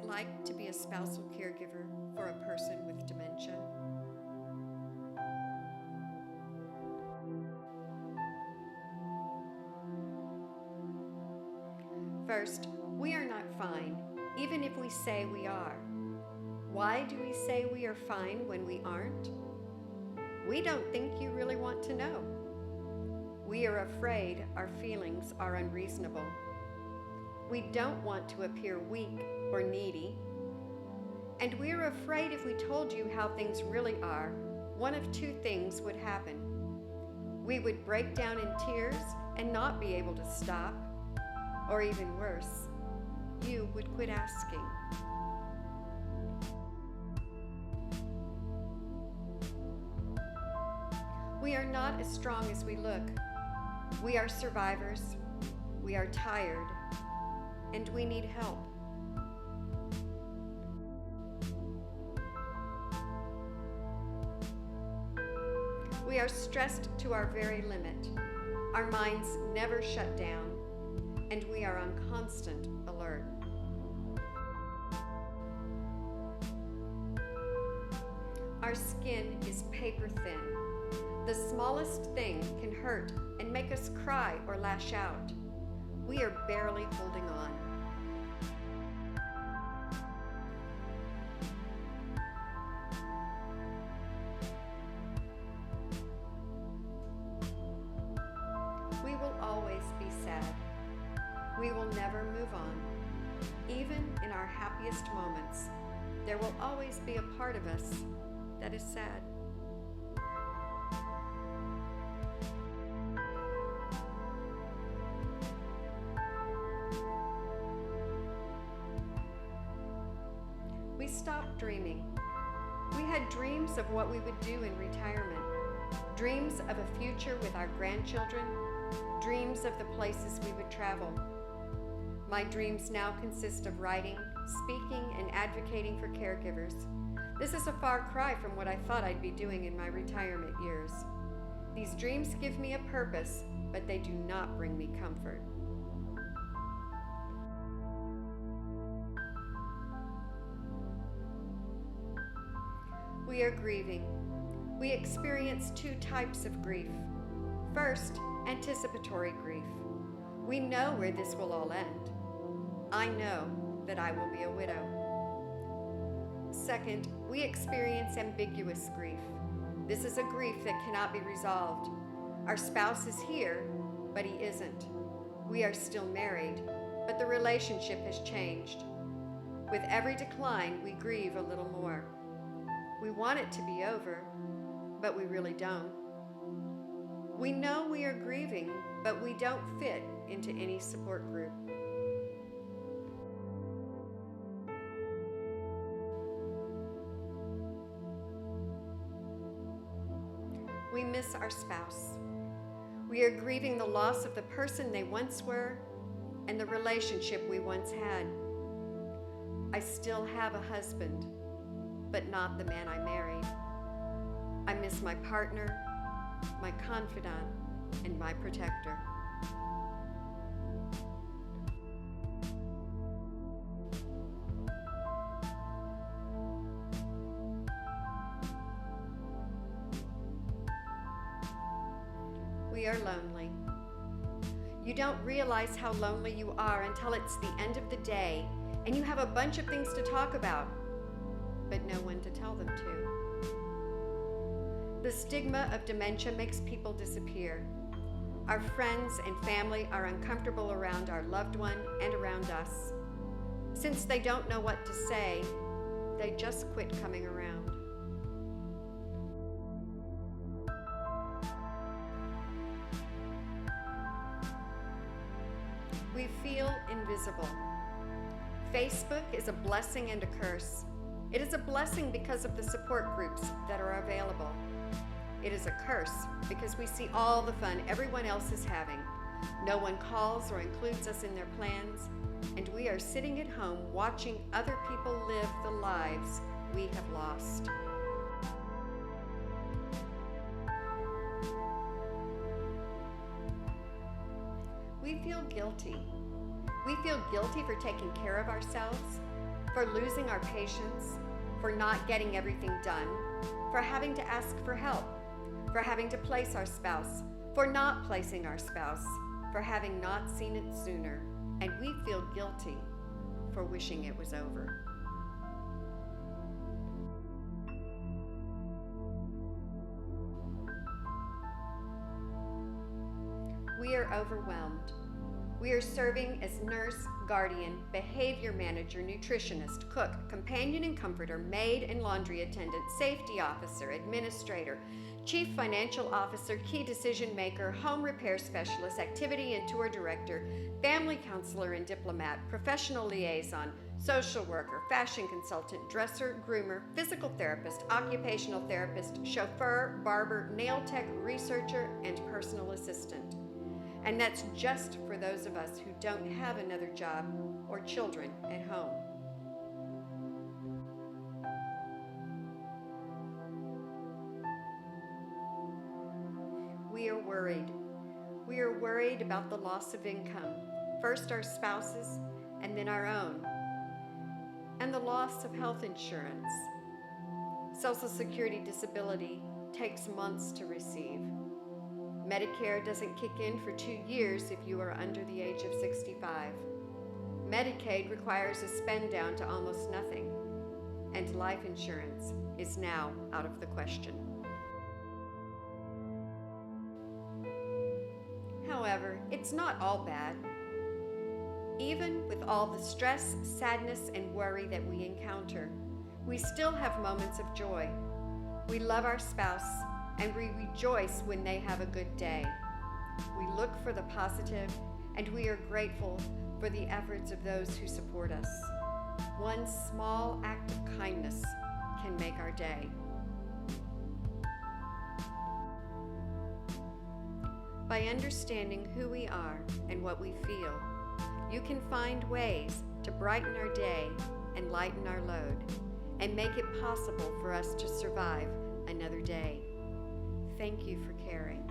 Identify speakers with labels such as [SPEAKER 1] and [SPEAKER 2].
[SPEAKER 1] it like to be a spousal caregiver for a person with dementia? First, we are not fine, even if we say we are. Why do we say we are fine when we aren't? We don't think you really want to know. We are afraid our feelings are unreasonable. We don't want to appear weak or needy. And we are afraid if we told you how things really are, one of two things would happen. We would break down in tears and not be able to stop. Or even worse, you would quit asking. We are not as strong as we look. We are survivors. We are tired. And we need help. We are stressed to our very limit. Our minds never shut down, and we are on constant alert. Our skin is paper thin. The smallest thing can hurt and make us cry or lash out. We are barely holding on. We will always be sad. We will never move on. Even in our happiest moments, there will always be a part of us that is sad. We stopped dreaming. We had dreams of what we would do in retirement, dreams of a future with our grandchildren, dreams of the places we would travel. My dreams now consist of writing, speaking, and advocating for caregivers. This is a far cry from what I thought I'd be doing in my retirement years. These dreams give me a purpose, but they do not bring me comfort. We are grieving. We experience two types of grief. First, anticipatory grief. We know where this will all end. I know that I will be a widow. Second, we experience ambiguous grief. This is a grief that cannot be resolved. Our spouse is here, but he isn't. We are still married, but the relationship has changed. With every decline, we grieve a little more. We want it to be over, but we really don't. We know we are grieving, but we don't fit into any support group. We miss our spouse. We are grieving the loss of the person they once were and the relationship we once had. I still have a husband, but not the man I married. I miss my partner, my confidant, and my protector. We are lonely. You don't realize how lonely you are until it's the end of the day and you have a bunch of things to talk about, but no one to tell them to. The stigma of dementia makes people disappear. Our friends and family are uncomfortable around our loved one and around us. Since they don't know what to say, they just quit coming around. We feel invisible. Facebook is a blessing and a curse. It is a blessing because of the support groups that are available. It is a curse because we see all the fun everyone else is having. No one calls or includes us in their plans, and we are sitting at home watching other people live the lives we have lost. We feel guilty. We feel guilty for taking care of ourselves. for losing our patience, for not getting everything done, for having to ask for help, for having to place our spouse, for not placing our spouse, for having not seen it sooner, and we feel guilty for wishing it was over. We are overwhelmed. We are serving as nurse, guardian, behavior manager, nutritionist, cook, companion and comforter, maid and laundry attendant, safety officer, administrator, chief financial officer, key decision maker, home repair specialist, activity and tour director, family counselor and diplomat, professional liaison, social worker, fashion consultant, dresser, groomer, physical therapist, occupational therapist, chauffeur, barber, nail tech, researcher, and personal assistant. And that's just for those of us who don't have another job or children at home. We are worried. We are worried about the loss of income, first our spouses and then our own, and the loss of health insurance. Social Security disability takes months to receive. Medicare doesn't kick in for 2 years if you are under the age of 65. Medicaid requires a spend down to almost nothing, and life insurance is now out of the question. However, it's not all bad. Even with all the stress, sadness, and worry that we encounter, we still have moments of joy. We love our spouse, and we rejoice when they have a good day. We look for the positive, and we are grateful for the efforts of those who support us. One small act of kindness can make our day. By understanding who we are and what we feel, you can find ways to brighten our day and lighten our load, and make it possible for us to survive another day. Thank you for caring.